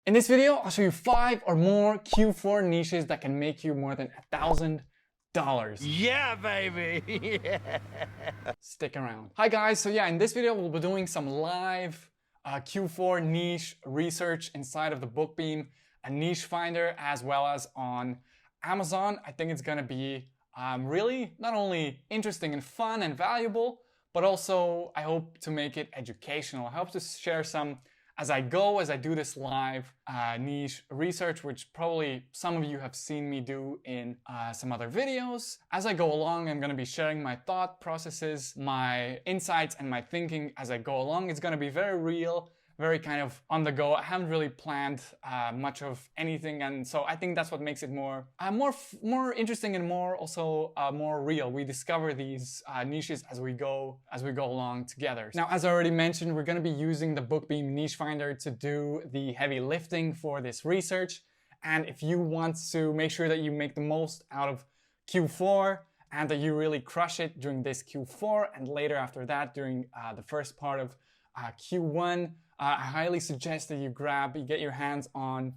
In this video, I'll show you 5 or more Q4 niches that can make you more than $1,000. Yeah, baby! Yeah. Stick around. Hi guys, so in this video we'll be doing some live Q4 niche research inside of the BookBeam, a niche finder, as well as on Amazon. I think it's gonna be really not only interesting and fun and valuable, but also I hope to make it educational. I hope to share some as I do this live niche research, which probably some of you have seen me do in some other videos. As I go along, I'm going to be sharing my thought processes, my insights, and my thinking as I go along. It's going to be very real, very kind of on the go. I haven't really planned much of anything, and so I think that's what makes it more interesting and more real. We discover these niches as we go along together. Now, as I already mentioned, we're going to be using the BookBeam niche finder to do the heavy lifting for this research. And if you want to make sure that you make the most out of Q4 and that you really crush it during this Q4 and later after that during the first part of Q1, I highly suggest that you get your hands on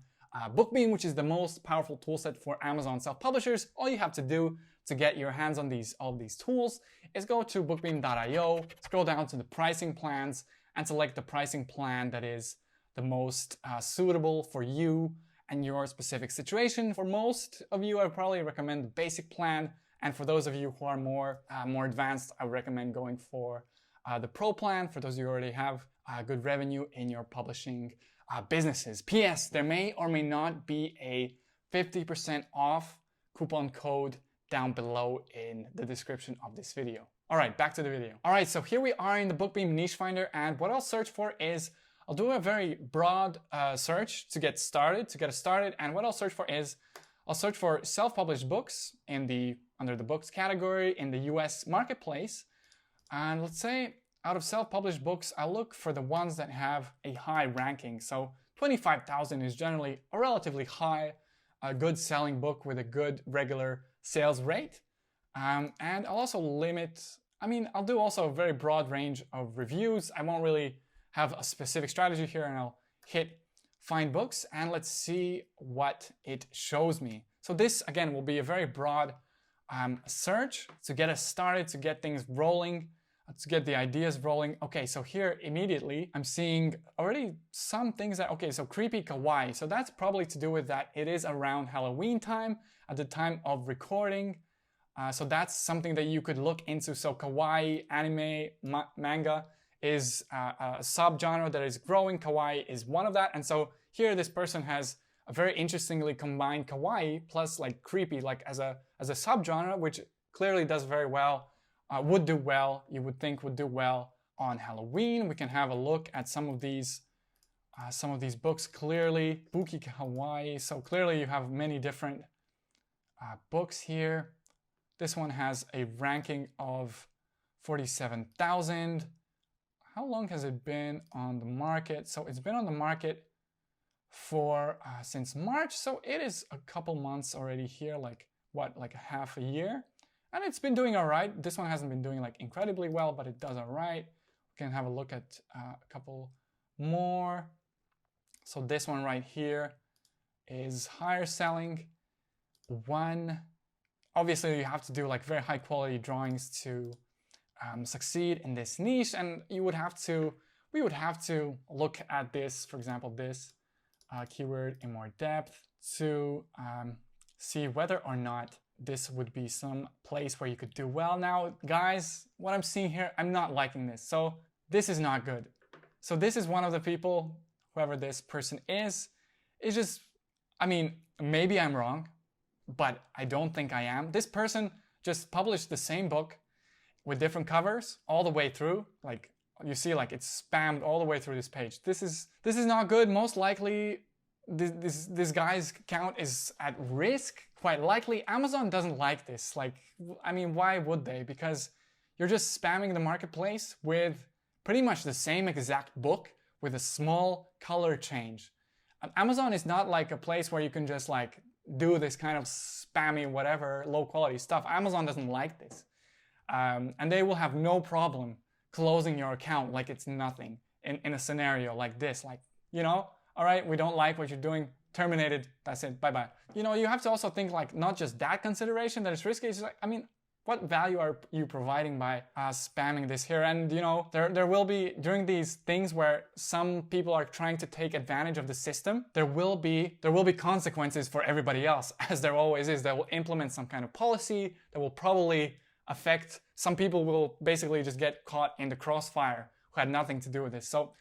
BookBeam, which is the most powerful toolset for Amazon self-publishers. All you have to do to get your hands on all of these tools is go to bookbeam.io, scroll down to the pricing plans, and select the pricing plan that is the most suitable for you and your specific situation. For most of you, I would probably recommend the basic plan, and for those of you who are more advanced, I would recommend going for the Pro plan, for those of you who already have good revenue in your publishing businesses. P.S. There may or may not be a 50% off coupon code down below in the description of this video. All right, back to the video. All right, so here we are in the BookBeam niche finder, and what I'll search for is, I'll do a very broad search to get started, and what I'll search for is, I'll search for self-published books under the books category in the US marketplace. And let's say out of self-published books, I look for the ones that have a high ranking. So 25,000 is generally a relatively high, good selling book with a good regular sales rate. And I'll also I'll do also a very broad range of reviews. I won't really have a specific strategy here, and I'll hit find books and let's see what it shows me. So this again will be a very broad search to get us started, to get things rolling, to get the ideas rolling. Okay, so here immediately I'm seeing already some things that, okay, so creepy kawaii. So that's probably to do with that it is around Halloween time at the time of recording. So that's something that you could look into. So kawaii, anime, manga is a subgenre that is growing. Kawaii is one of that. And so here this person has a very interestingly combined kawaii plus like creepy, like as a subgenre, which clearly does very well. You would think would do well on Halloween. We can have a look at some of these books. Clearly, Buki Kawaii. So clearly you have many different books here. This one has a ranking of 47,000. How long has it been on the market? So it's been on the market for since March. So it is a couple months already here, like a half a year. And it's been doing all right. This one hasn't been doing like incredibly well, but it does all right. We can have a look at a couple more. So this one right here is higher selling. Obviously you have to do like very high quality drawings to succeed in this niche. And we would have to look at this, for example, this keyword in more depth to see whether or not this would be some place where you could do well. Now, guys, what I'm seeing here, I'm not liking this. So this is not good. So this is one of the people, whoever this person is just, maybe I'm wrong, but I don't think I am. This person just published the same book with different covers all the way through. Like you see, like it's spammed all the way through this page. This is not good. Most likely this guy's account is at risk, quite likely. Amazon doesn't like this. Why would they? Because you're just spamming the marketplace with pretty much the same exact book with a small color change. Amazon is not like a place where you can just like do this kind of spammy, whatever, low quality stuff. Amazon doesn't like this. And they will have no problem closing your account like it's nothing in a scenario like this. all right, we don't like what you're doing, terminated, that's it, bye-bye. You know, you have to also think like not just that consideration that it's risky, it's like, I mean, what value are you providing by spamming this here? And you know, there will be, during these things where some people are trying to take advantage of the system, there will be consequences for everybody else, as there always is. They will implement some kind of policy that will probably affect, some people will basically just get caught in the crossfire who had nothing to do with this. So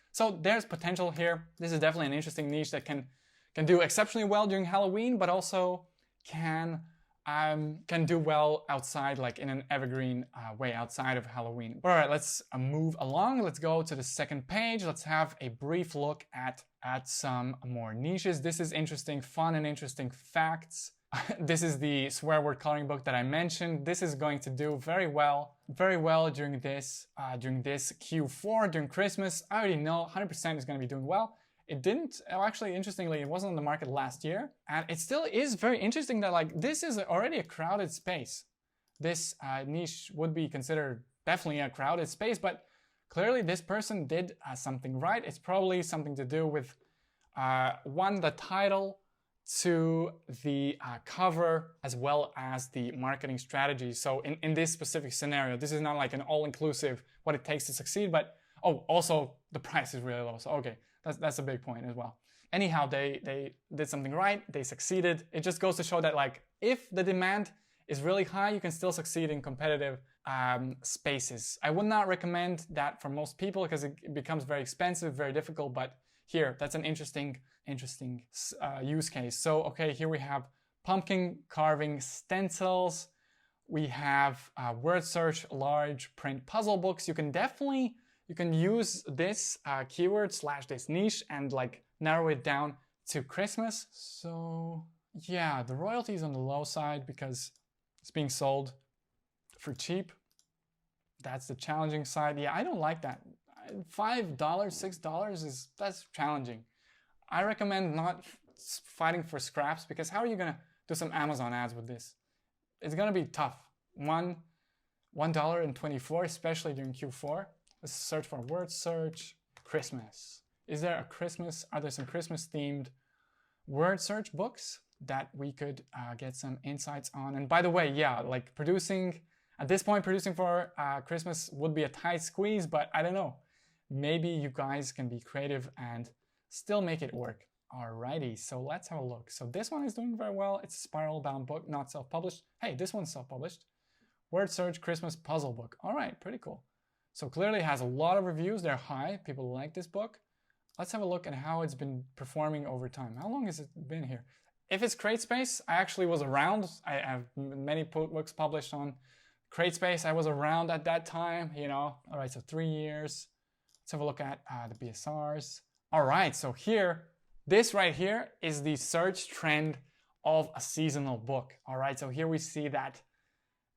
there's potential here. This is definitely an interesting niche that can do exceptionally well during Halloween, but also can do well outside, like in an evergreen way outside of Halloween. All right, let's move along. Let's go to the second page. Let's have a brief look at some more niches. This is interesting, fun and interesting facts. This is the swear word coloring book that I mentioned. This is going to do very well during this Q4, during Christmas. I already know 100% is going to be doing well. It didn't, actually, interestingly, it wasn't on the market last year. And it still is very interesting that, like, this is already a crowded space. This niche would be considered definitely a crowded space, but clearly this person did something right. It's probably something to do with, one, the title, two, the cover, as well as the marketing strategy. So in this specific scenario, this is not like an all-inclusive what it takes to succeed, but, oh, also the price is really low. So, okay. That's a big point as well. Anyhow, they did something right, they succeeded. It just goes to show that, like, if the demand is really high, you can still succeed in competitive spaces. I would not recommend that for most people because it becomes very expensive, very difficult, but here, that's an interesting use case. So, okay, here we have pumpkin carving stencils. We have word search, large print puzzle books. You can use this keyword / this niche and like narrow it down to Christmas. So yeah, the royalty is on the low side because it's being sold for cheap. That's the challenging side. Yeah, I don't like that. $5, $6 that's challenging. I recommend not fighting for scraps because how are you gonna do some Amazon ads with this? It's gonna be tough. $1.24, especially during Q4. Let's search for word search, Christmas. Is there a Christmas? Are there some Christmas themed word search books that we could get some insights on? And by the way, yeah, like at this point, producing for Christmas would be a tight squeeze, but I don't know. Maybe you guys can be creative and still make it work. Alrighty, so let's have a look. So this one is doing very well. It's a spiral bound book, not self-published. Hey, this one's self-published. Word search Christmas puzzle book. All right, pretty cool. So clearly it has a lot of reviews. They're high. People like this book. Let's have a look at how it's been performing over time. How long has it been here? If it's CreateSpace, I actually was around. I have many books published on CreateSpace. I was around at that time, you know. All right, so 3 years. Let's have a look at the BSRs. All right, so here, this right here is the search trend of a seasonal book. All right, so here we see that,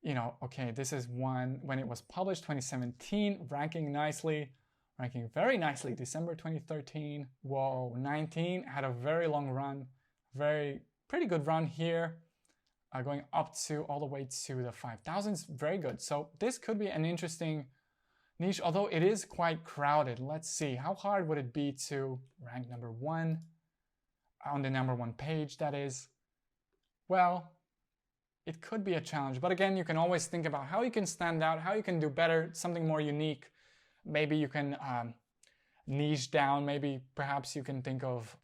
you know, okay, this is one when it was published, 2017, ranking very nicely, December 2013. Whoa, 19, had a very long run, pretty good run here, going up to all the way to the 5,000s, very good. So this could be an interesting niche, although it is quite crowded. Let's see, how hard would it be to rank number 1 on the number 1 page, that is? Well, it could be a challenge, but again, you can always think about how you can stand out, how you can do better, something more unique. Maybe you can niche down. Maybe perhaps you can think of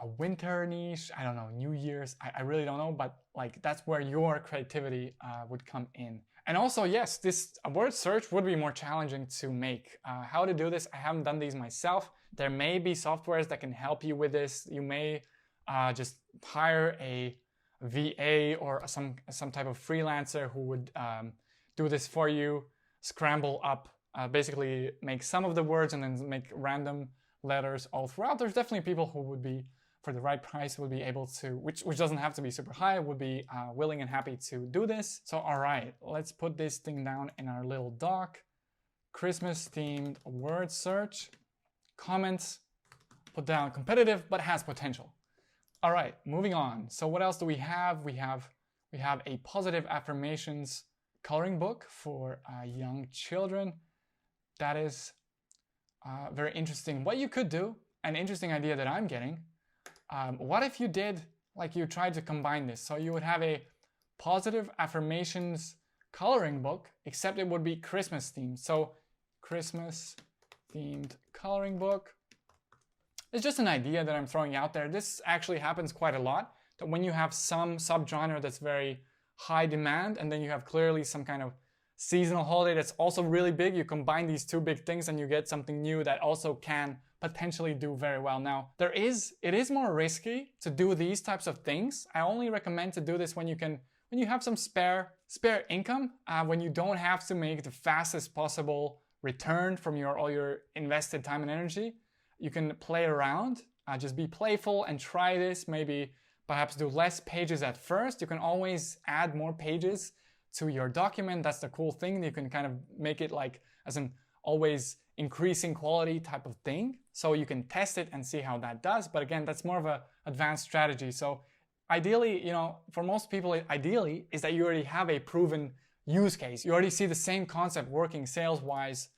a winter niche. I don't know, New Year's. I really don't know, but like that's where your creativity would come in. And also, yes, this word search would be more challenging to make. How to do this? I haven't done these myself. There may be softwares that can help you with this. You may just hire a VA or some type of freelancer who would do this for you, scramble up, basically make some of the words and then make random letters all throughout. There's definitely people who would be, for the right price, would be able to, which doesn't have to be super high, would be willing and happy to do this. So all right, let's put this thing down in our little doc. Christmas themed word search, comments, put down competitive but has potential. All right, moving on. So what else do we have? We have a positive affirmations coloring book for young children. That is very interesting. What you could do, an interesting idea that I'm getting. What if you did, like you tried to combine this? So you would have a positive affirmations coloring book, except it would be Christmas themed. So Christmas themed coloring book. It's just an idea that I'm throwing out there. This actually happens quite a lot, that when you have some subgenre that's very high demand, and then you have clearly some kind of seasonal holiday that's also really big, you combine these two big things and you get something new that also can potentially do very well. Now, it is more risky to do these types of things. I only recommend to do this when you have some spare income, when you don't have to make the fastest possible return from all your invested time and energy. You can play around, just be playful and try this. Maybe perhaps do less pages at first. You can always add more pages to your document. That's the cool thing. You can kind of make it like as an always increasing quality type of thing. So you can test it and see how that does. But again, that's more of an advanced strategy. So ideally, for most people, ideally is that you already have a proven use case. You already see the same concept working sales-wise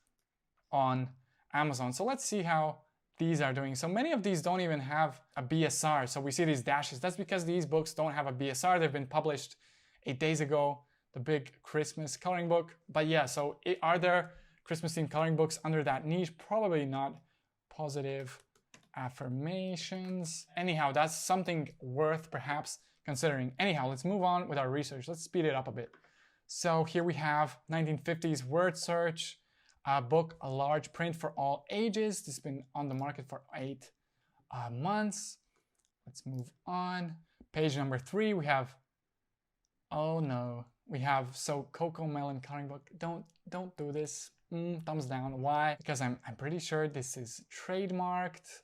on Amazon. So let's see how these are doing. So many of these don't even have a BSR. So we see these dashes. That's because these books don't have a BSR. They've been published 8 days ago, the big Christmas coloring book. But yeah, so are there Christmas themed coloring books under that niche? Probably not. Positive affirmations. Anyhow, that's something worth perhaps considering. Anyhow, let's move on with our research. Let's speed it up a bit. So here we have 1950s word search. Book, a large print for all ages. This has been on the market for 8 months. Let's move on. Page number 3, we have, oh no, we have, so Cocoa Melon coloring book. Don't do this. Thumbs down. Why? Because I'm pretty sure this is trademarked,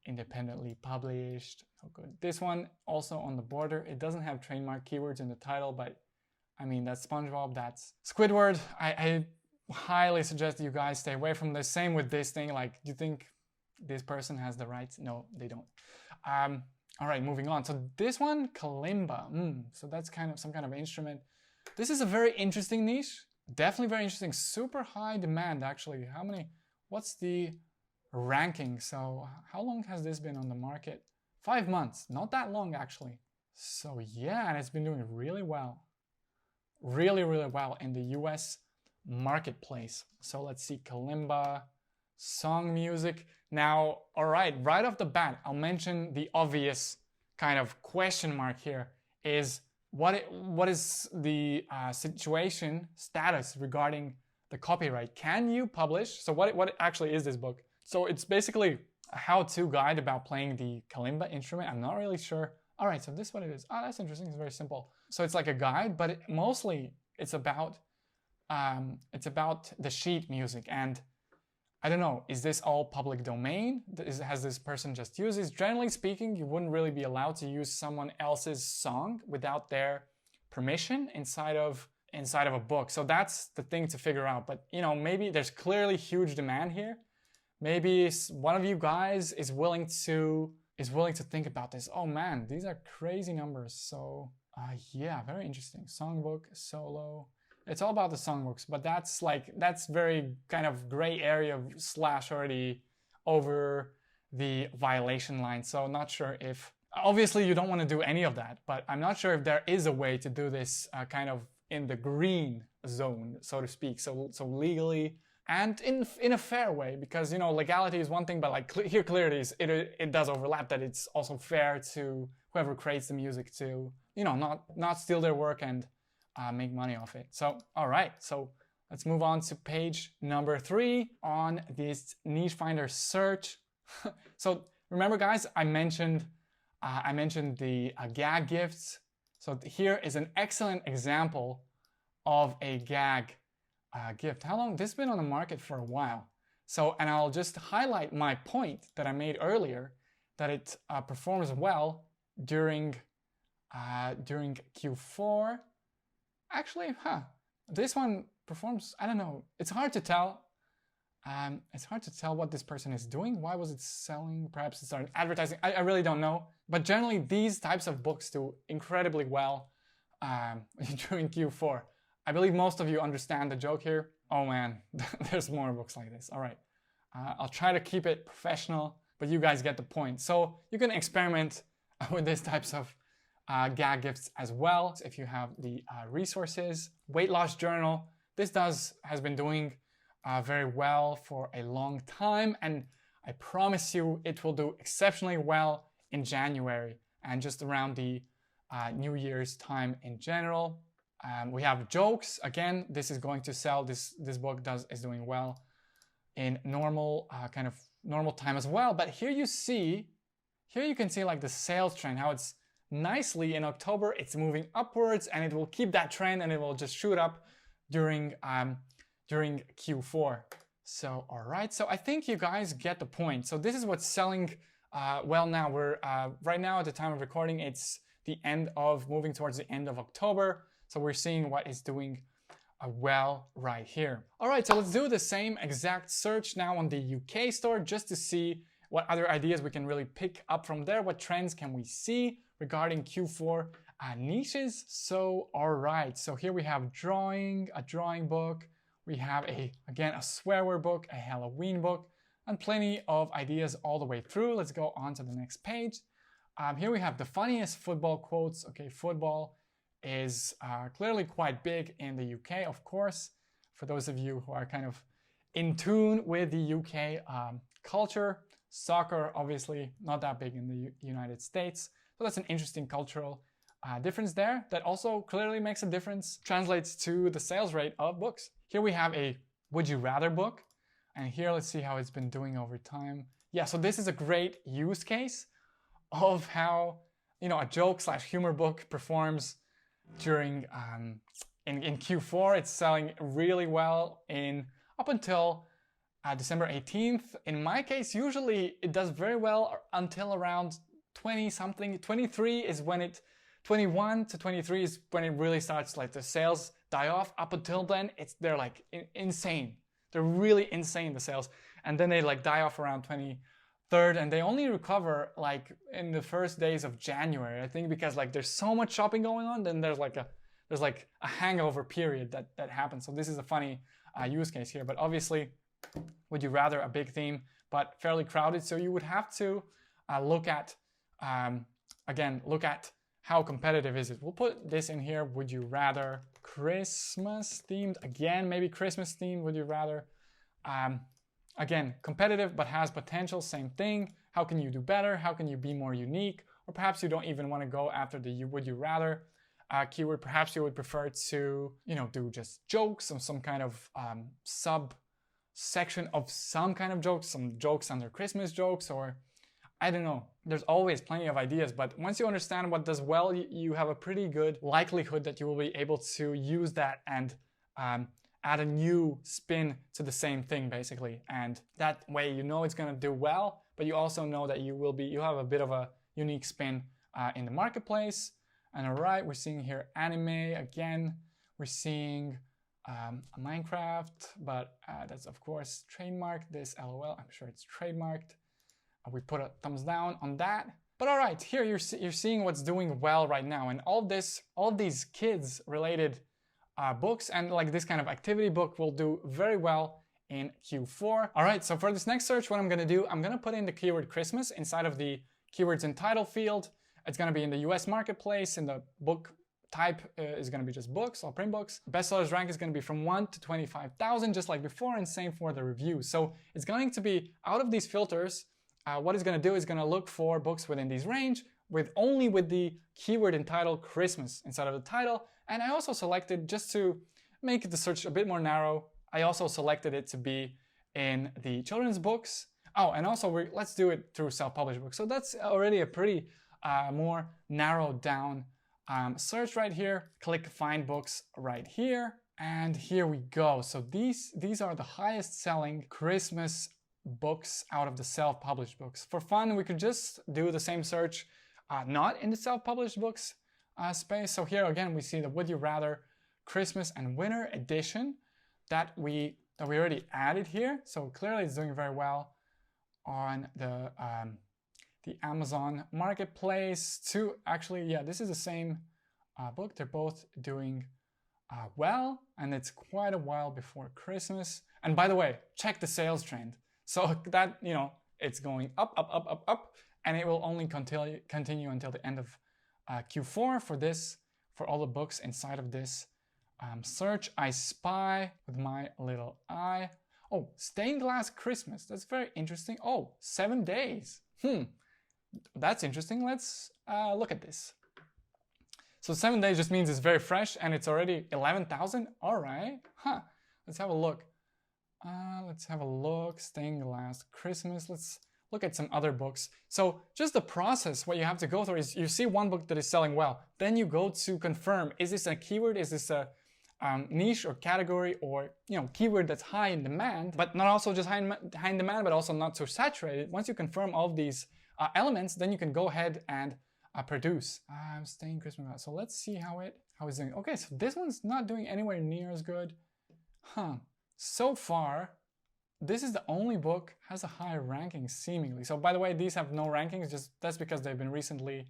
independently published. Oh good. This one also on the border. It doesn't have trademark keywords in the title, but I mean, that's SpongeBob, that's Squidward. I highly suggest you guys stay away from this. Same with this thing. Like, do you think this person has the rights? No, they don't. All right, moving on. So this one, kalimba. So that's kind of some kind of instrument. This is a very interesting niche. Definitely very interesting. Super high demand, actually. What's the ranking? So how long has this been on the market? 5 months. Not that long, actually. So yeah, and it's been doing really well. Really, really well in the US marketplace. So let's see, kalimba, song music. Now, all right, right off the bat, I'll mention the obvious kind of question mark here is what is the status regarding the copyright? Can you publish? So what actually is this book? So it's basically a how-to guide about playing the kalimba instrument. I'm not really sure. All right, so this is what it is. Oh, that's interesting. It's very simple. So it's like a guide, but mostly it's about the sheet music. And I don't know, is this all public domain? Has this person just used this? Generally speaking, you wouldn't really be allowed to use someone else's song without their permission inside of a book. So that's the thing to figure out. But maybe there's clearly huge demand here. Maybe one of you guys is willing to think about this. Oh man, these are crazy numbers. So yeah, very interesting. Songbook, solo. It's all about the songbooks, but that's very kind of gray area / already over the violation line. So not sure if, obviously you don't want to do any of that, but I'm not sure if there is a way to do this kind of in the green zone, so to speak. So legally and in a fair way, because legality is one thing, but like here clearly it does overlap, that it's also fair to whoever creates the music to not steal their work and make money off it. So, all right, so let's move on to page number 3 on this niche finder search. So remember guys, I mentioned the gag gifts. So here is an excellent example of a gag gift. How long? This has been on the market for a while. So, and I'll just highlight my point that I made earlier, that it performs well during Q4. Actually, this one performs, I don't know, it's hard to tell. It's hard to tell what this person is doing. Why was it selling? Perhaps it started advertising. I really don't know. But generally, these types of books do incredibly well during Q4. I believe most of you understand the joke here. Oh man, there's more books like this. All right. I'll try to keep it professional. but you guys get the point. So you can experiment with these types of gag gifts as well if you have the resources. Weight loss journal. This has been doing very well for a long time, and I promise you it will do exceptionally well in January and just around the New Year's time in general. We have jokes. Again, this is going to sell. This book is doing well in normal kind of normal time as well. But here you can see like the sales trend, how it's nicely in October, it's moving upwards, and it will keep that trend, and it will just shoot up during Q4. So all right, so I think you guys get the point. So this is what's selling well now. We're right now at the time of recording, it's moving towards the end of October. So we're seeing what is doing well right here. All right, so let's do the same exact search now on the UK store just to see what other ideas we can really pick up from there. What trends can we see regarding Q4 niches? So all right, so here we have a drawing book. We have again a swear word book, a Halloween book, and plenty of ideas all the way through. Let's go on to the next page. Here we have the funniest football quotes. Okay, football is clearly quite big in the UK, of course. For those of you who are kind of in tune with the UK culture, soccer obviously not that big in the United States. So that's an interesting cultural difference there that also clearly makes a difference, translates to the sales rate of books. Here we have a Would You Rather book, and here let's see how it's been doing over time. Yeah, so this is a great use case of how, you know, a joke/humor book performs during in Q4. It's selling really well up until December 18th. In my case, usually it does very well until around 20 something. 23 is when 21 to 23 is when it really starts, like the sales die off. Up until then, they're like insane. They're really insane, the sales. And then they like die off around 23rd, and they only recover like in the first days of January, I think, because like there's so much shopping going on. Then there's like a hangover period that happens. So this is a funny use case here. But obviously, Would You Rather, a big theme, but fairly crowded. So you would have to look at how competitive is it. We'll put this in here. Would you rather Christmas themed? Again, maybe Christmas themed. Would you rather? Again, competitive but has potential. Same thing. How can you do better? How can you be more unique? Or perhaps you don't even want to go after the would you rather keyword. Perhaps you would prefer to, you know, do just jokes or some kind of subsection of some kind of jokes, some jokes under Christmas jokes, or I don't know. There's always plenty of ideas, but once you understand what does well, you have a pretty good likelihood that you will be able to use that and add a new spin to the same thing, basically. And that way, you know it's going to do well, but you also know that you have a bit of a unique spin in the marketplace. And all right, we're seeing here anime again. We're seeing a Minecraft, but that's of course trademarked. This LOL, I'm sure it's trademarked. We put a thumbs down on that. But all right, here you're seeing what's doing well right now, and all these kids related books and like this kind of activity book will do very well in Q4. All right, so for this next search, what I'm gonna do, I'm gonna put in the keyword Christmas inside of the keywords and title field. It's gonna be in the US marketplace, and the book type is gonna be just books or print books. Bestsellers rank is gonna be from 1 to 25,000, just like before, and same for the reviews. So it's going to be out of these filters. What it's going to do is going to look for books within these range only with the keyword and title Christmas inside of the title. And I also selected, just to make the search a bit more narrow, I also selected it to be in the children's books. Oh, and also let's do it through self-published books. So that's already a pretty more narrowed down search right here. Click find books right here. And here we go. So these are the highest selling Christmas books out of the self-published books. For fun, we could just do the same search, not in the self-published books space. So here again, we see the Would You Rather Christmas and Winter edition that we already added here. So clearly it's doing very well on the Amazon marketplace too. Actually, yeah, this is the same book. They're both doing well, and it's quite a while before Christmas. And by the way, check the sales trend. So that, you know, it's going up, up, up, up, up, and it will only continue until the end of Q4 for this, for all the books inside of this search. I spy with my little eye. Oh, stained glass Christmas. That's very interesting. Oh, 7 days. That's interesting. Let's look at this. So 7 days just means it's very fresh and it's already 11,000. All right. Let's have a look. Let's have a look. Stained glass Christmas. Let's look at some other books. So just the process, what you have to go through is you see one book that is selling well. Then you go to confirm, is this a keyword? Is this a niche or category or keyword that's high in demand, but not also just high in demand, but also not so saturated. Once you confirm all of these elements, then you can go ahead and produce. I'm staying Christmas. So let's see how it's doing. Okay, so this one's not doing anywhere near as good. So far, this is the only book has a high ranking seemingly. So by the way, these have no rankings. Just that's because they've been recently.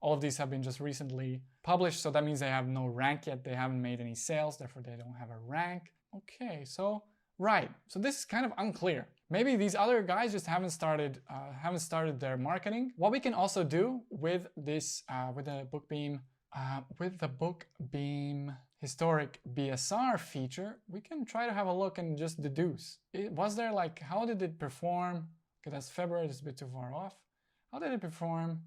All of these have been just recently published, so that means they have no rank yet. They haven't made any sales, therefore they don't have a rank. Okay, so right. So this is kind of unclear. Maybe these other guys just haven't started their marketing. What we can also do with this, with the BookBeam historic BSR feature, we can try to have a look and just deduce. Was there like, how did it perform? Okay, that's February. That's a bit too far off. How did it perform?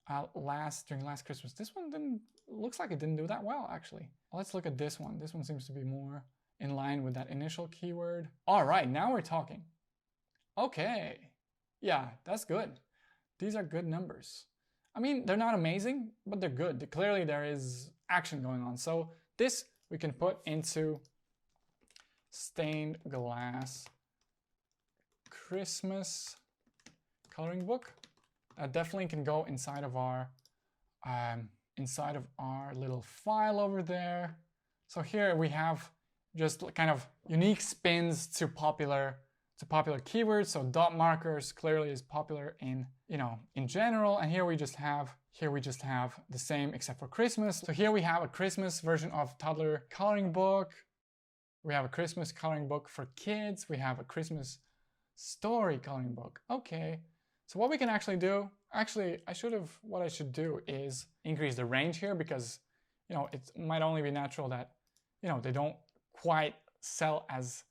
During last Christmas. This one looks like it didn't do that well actually. Let's look at this one. This one seems to be more in line with that initial keyword. All right, now we're talking. Okay, yeah, that's good. These are good numbers. I mean, they're not amazing, but they're good. Clearly there is action going on. So this we can put into stained glass Christmas coloring book. Definitely can go inside of our little file over there. So here we have just kind of unique spins to popular keywords. So dot markers clearly is popular in general. And here we just have the same except for Christmas. So here we have a Christmas version of toddler coloring book. We have a Christmas coloring book for kids. We have a Christmas story coloring book. Okay. So what we can actually do, what I should do is increase the range here because, it might only be natural that, they don't quite sell as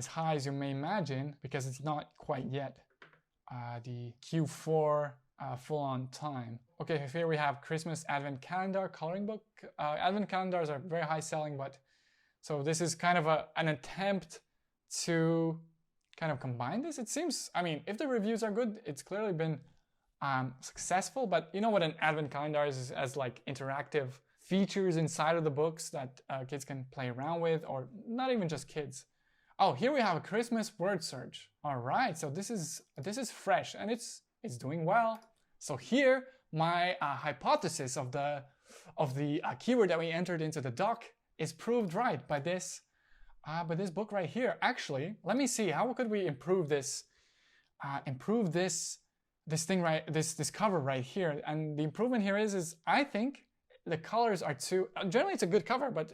high as you may imagine because it's not quite yet the Q4 full-on time. Okay, here we have Christmas Advent Calendar coloring book. Advent calendars are very high selling, but so this is kind of an attempt to kind of combine this. It seems, I mean, if the reviews are good, it's clearly been successful, but you know what an advent calendar is, as like interactive features inside of the books that kids can play around with, or not even just kids. Oh, here we have a Christmas word search. All right, so this is fresh and it's doing well. So here, my hypothesis of the keyword that we entered into the doc is proved right by this book right here. Actually, let me see, how could we improve this thing right, this cover right here? And the improvement here is I think the colors are too, generally it's a good cover, but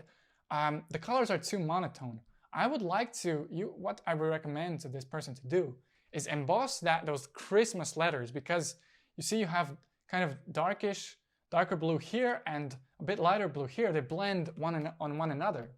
the colors are too monotone. I would like to, what I would recommend to this person to do is emboss those Christmas letters, because you see you have kind of darker blue here and a bit lighter blue here. They blend on one another.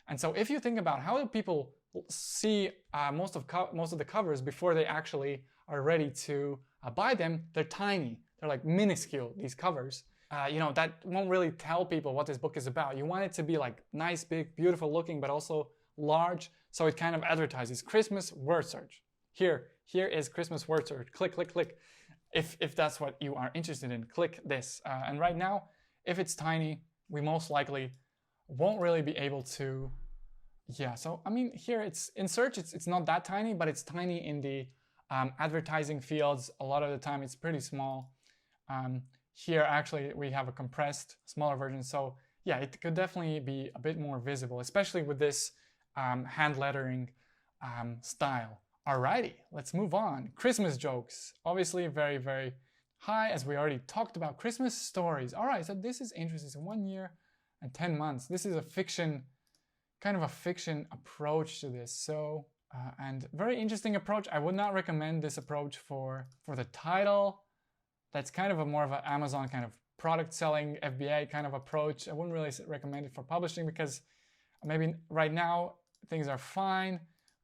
And so if you think about how do people see most of the covers before they actually are ready to buy them, they're tiny. They're like minuscule, these covers. That won't really tell people what this book is about. You want it to be like nice, big, beautiful looking, but also large. So it kind of advertises Christmas word search. Here is Christmas word search. Click, click, click. If that's what you are interested in, click this. And right now, if it's tiny, we most likely won't really be able to. Yeah, so I mean, here it's in search, it's not that tiny, but it's tiny in the advertising fields. A lot of the time it's pretty small. Here actually we have a compressed, smaller version. So yeah, it could definitely be a bit more visible, especially with this hand lettering style. Alrighty, let's move on. Christmas jokes, obviously very, very high, as we already talked about. Christmas stories. All right, so this is interesting. So 1 year and 10 months. This is a fiction, kind of a fiction approach to this. So And very interesting approach. I would not recommend this approach for the title. That's kind of a more of an Amazon kind of product selling FBA kind of approach. I wouldn't really recommend it for publishing because maybe right now things are fine,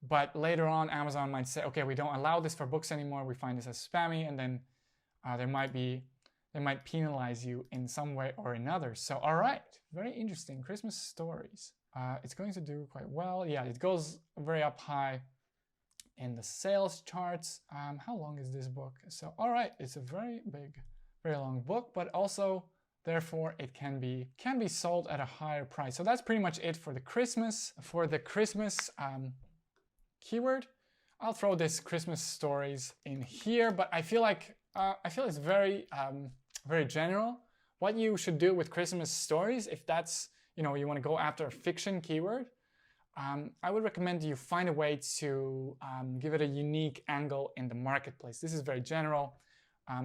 but later on Amazon might say, okay, we don't allow this for books anymore. We find this as spammy, and then they might penalize you in some way or another. So, all right, very interesting. Christmas stories. It's going to do quite well. Yeah, it goes very up high in the sales charts. How long is this book? So, all right, it's a very big, very long book, but also, therefore, it can be sold at a higher price. So that's pretty much it for the Christmas. For the Christmas keyword, I'll throw this Christmas stories in here, but I feel like it's very very general. What you should do with Christmas stories, if that's, you want to go after a fiction keyword, I would recommend you find a way to give it a unique angle in the marketplace. This is very general.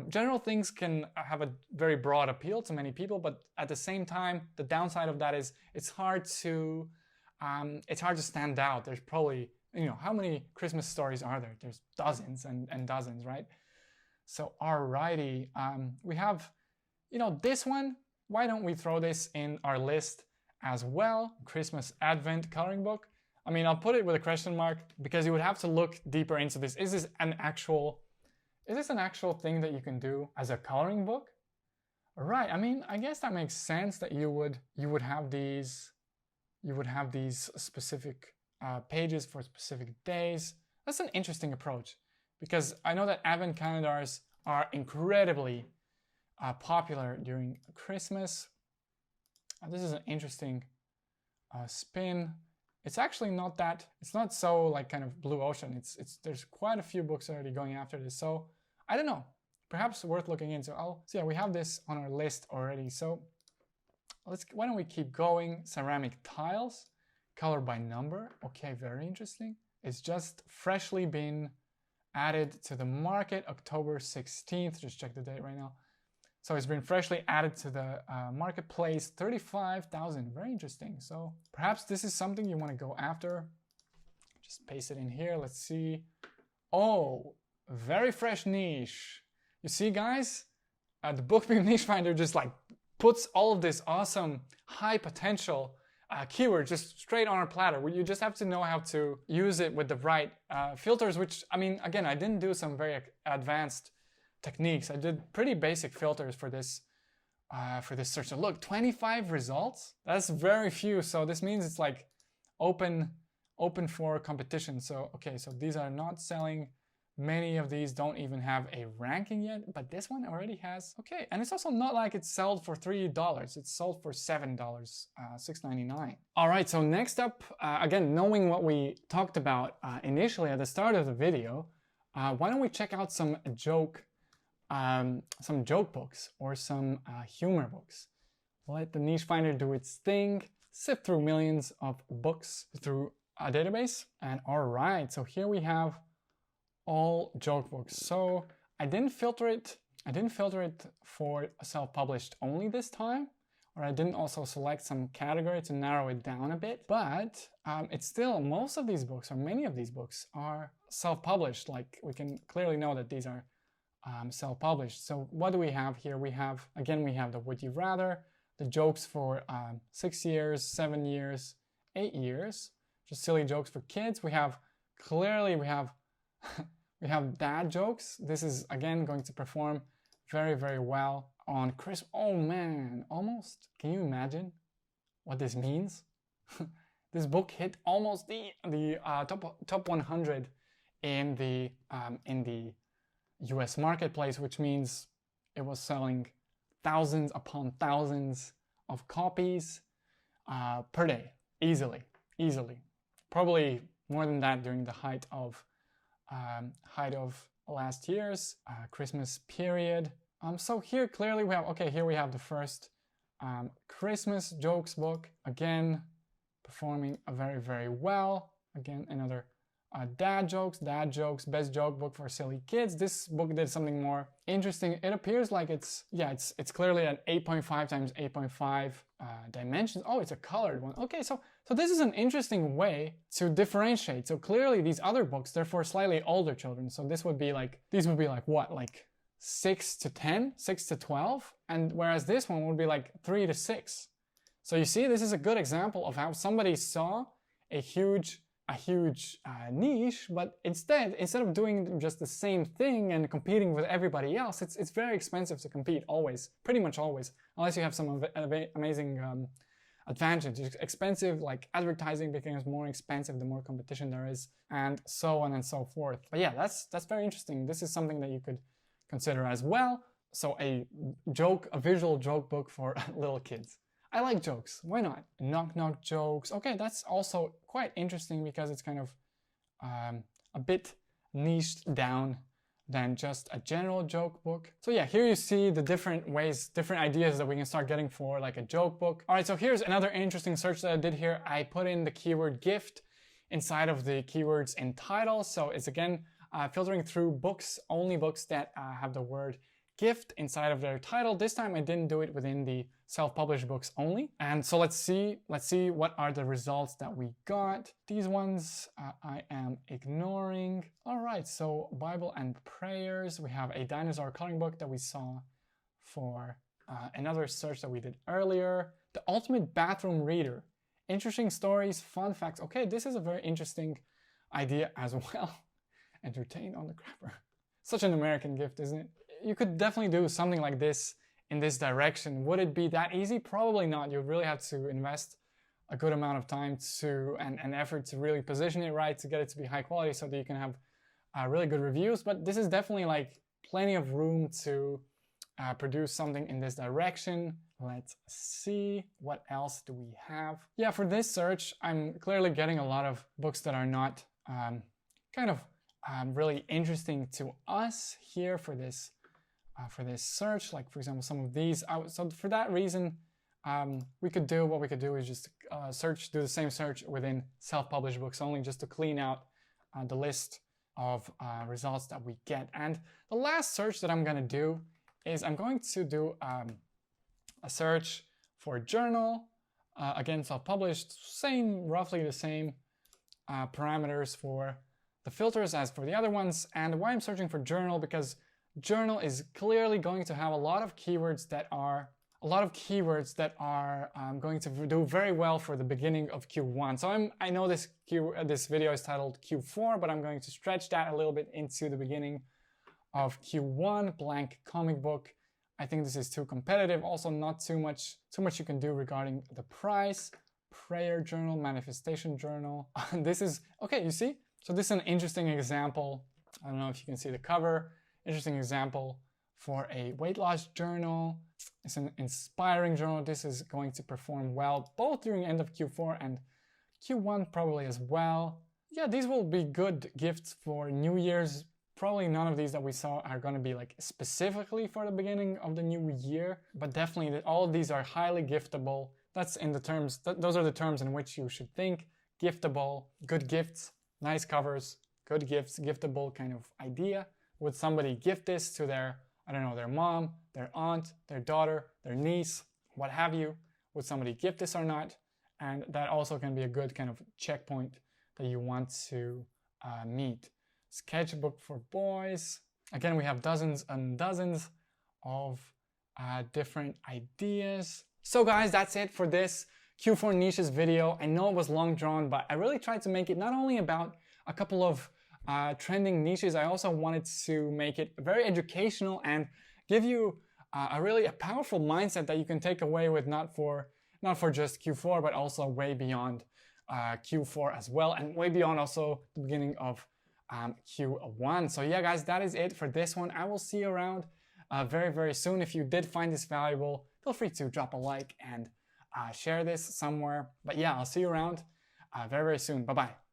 General things can have a very broad appeal to many people, but at the same time, the downside of that is it's hard to stand out. There's probably, how many Christmas stories are there? There's dozens and dozens, right? So, alrighty, we have, this one. Why don't we throw this in our list as well? Christmas Advent coloring book. I mean, I'll put it with a question mark because you would have to look deeper into this. Is this an actual thing that you can do as a coloring book? Right. I mean, I guess that makes sense that you would have these specific pages for specific days. That's an interesting approach because I know that Advent calendars are incredibly popular during Christmas. This is an interesting spin. It's actually not it's not so like kind of blue ocean. There's quite a few books already going after this. So I don't know, perhaps worth looking into. So yeah, we have this on our list already. So why don't we keep going? Ceramic tiles, color by number. Okay, very interesting. It's just freshly been added to the market, October 16th. Just check the date right now. So it's been freshly added to the marketplace, 35,000. Very interesting. So perhaps this is something you want to go after. Just paste it in here. Let's see. Oh, very fresh niche. You see, guys, the BookBeam niche finder just like puts all of this awesome high potential keyword just straight on our platter. You just have to know how to use it with the right filters, which, I mean, again, I didn't do some very advanced techniques. I did pretty basic filters for this search. So look, 25 results. That's very few. So this means it's like open for competition. So okay, so these are not selling. Many of these don't even have a ranking yet, but this one already has. Okay, and it's also not like it's sold for $3. It's sold for $7, $6.99. All right, so next up, again, knowing what we talked about initially at the start of the video, why don't we check out some joke books or some humor books. Let the niche finder do its thing, sift through millions of books through a database. And all right, so here we have all joke books. So I didn't filter it for self-published only this time, or I didn't also select some category to narrow it down a bit, but it's still, most of these books, or many of these books, are self-published. Like, we can clearly know that these are self-published. So what do we have here? We have the Would You Rather, the jokes for 6 years, 7 years, 8 years, just silly jokes for kids. We have we have dad jokes. This is again going to perform very, very well on Christmas. Oh man, almost. Can you imagine what this means? This book hit almost the top 100 in the US marketplace, which means it was selling thousands upon thousands of copies per day, easily. Probably more than that during the height of last year's Christmas period. So here clearly we have the first Christmas jokes book, again performing very, very well. Again, another dad jokes, best joke book for silly kids. This book did something more interesting. It appears like it's clearly an 8.5 times 8.5 dimensions. Oh, it's a colored one. Okay, so this is an interesting way to differentiate. So clearly these other books, they're for slightly older children. So these would be like what? Like 6 to 10, 6 to 12, and whereas this one would be like 3 to 6. So you see, this is a good example of how somebody saw a huge niche, but instead of doing just the same thing and competing with everybody else, it's very expensive to compete, always, pretty much always, unless you have some amazing advantage. It's expensive, like advertising becomes more expensive the more competition there is, and so on and so forth. But yeah, that's very interesting. This is something that you could consider as well. So a visual joke book for little kids. I like jokes, why not? Knock jokes. Okay, that's also quite interesting because it's kind of a bit niched down than just a general joke book. So yeah, here you see the different ways, different ideas that we can start getting for like a joke book. All right, so here's another interesting search that I did here. I put in the keyword gift inside of the keywords in title. So it's again filtering through books, only books that have the word gift inside of their title. This time I didn't do it within the self-published books only. And so let's see what are the results that we got. These ones I am ignoring. All right, so Bible and prayers. We have a dinosaur coloring book that we saw for another search that we did earlier. The ultimate bathroom reader. Interesting stories, fun facts. Okay, this is a very interesting idea as well. Entertain on the grabber. Such an American gift, isn't it? You could definitely do something like this in this direction. Would it be that easy? Probably not. You would really have to invest a good amount of time and effort to really position it right, to get it to be high quality so that you can have really good reviews. But this is definitely like plenty of room to produce something in this direction. Let's see, what else do we have? Yeah, for this search, I'm clearly getting a lot of books that are not really interesting to us here for this search. Like for example, some of these. So for that reason, what we could do is just do the same search within self-published books only, just to clean out the list of results that we get. And the last search that I'm going to do is I'm going to do a search for journal. Again, self-published, roughly the same parameters for the filters as for the other ones. And why I'm searching for journal, because journal is clearly going to have a lot of keywords that are going to do very well for the beginning of Q1. So I know this video is titled Q4, but I'm going to stretch that a little bit into the beginning of Q1. Blank comic book. I think this is too competitive. Also, not too much you can do regarding the price. Prayer journal, manifestation journal. This is okay. You see. So this is an interesting example. I don't know if you can see the cover. Interesting example for a weight loss journal. It's an inspiring journal. This is going to perform well both during end of Q4 and Q1 probably as well. Yeah, these will be good gifts for New Year's. Probably none of these that we saw are going to be like specifically for the beginning of the new year, but definitely all of these are highly giftable. That's in the terms, those are the terms in which you should think. Giftable, good gifts, nice covers, good gifts, giftable kind of idea. Would somebody gift this to their, I don't know, their mom, their aunt, their daughter, their niece, what have you? Would somebody gift this or not? And that also can be a good kind of checkpoint that you want to meet. Sketchbook for boys. Again, we have dozens and dozens of different ideas. So guys, that's it for this Q4 niches video. I know it was long drawn, but I really tried to make it not only about a couple of trending niches, I also wanted to make it very educational and give you a powerful mindset that you can take away with not for just Q4, but also way beyond Q4 as well, and way beyond also the beginning of Q1. So yeah, guys, that is it for this one. I will see you around very, very soon. If you did find this valuable, feel free to drop a like and share this somewhere. But yeah, I'll see you around very, very soon. Bye-bye.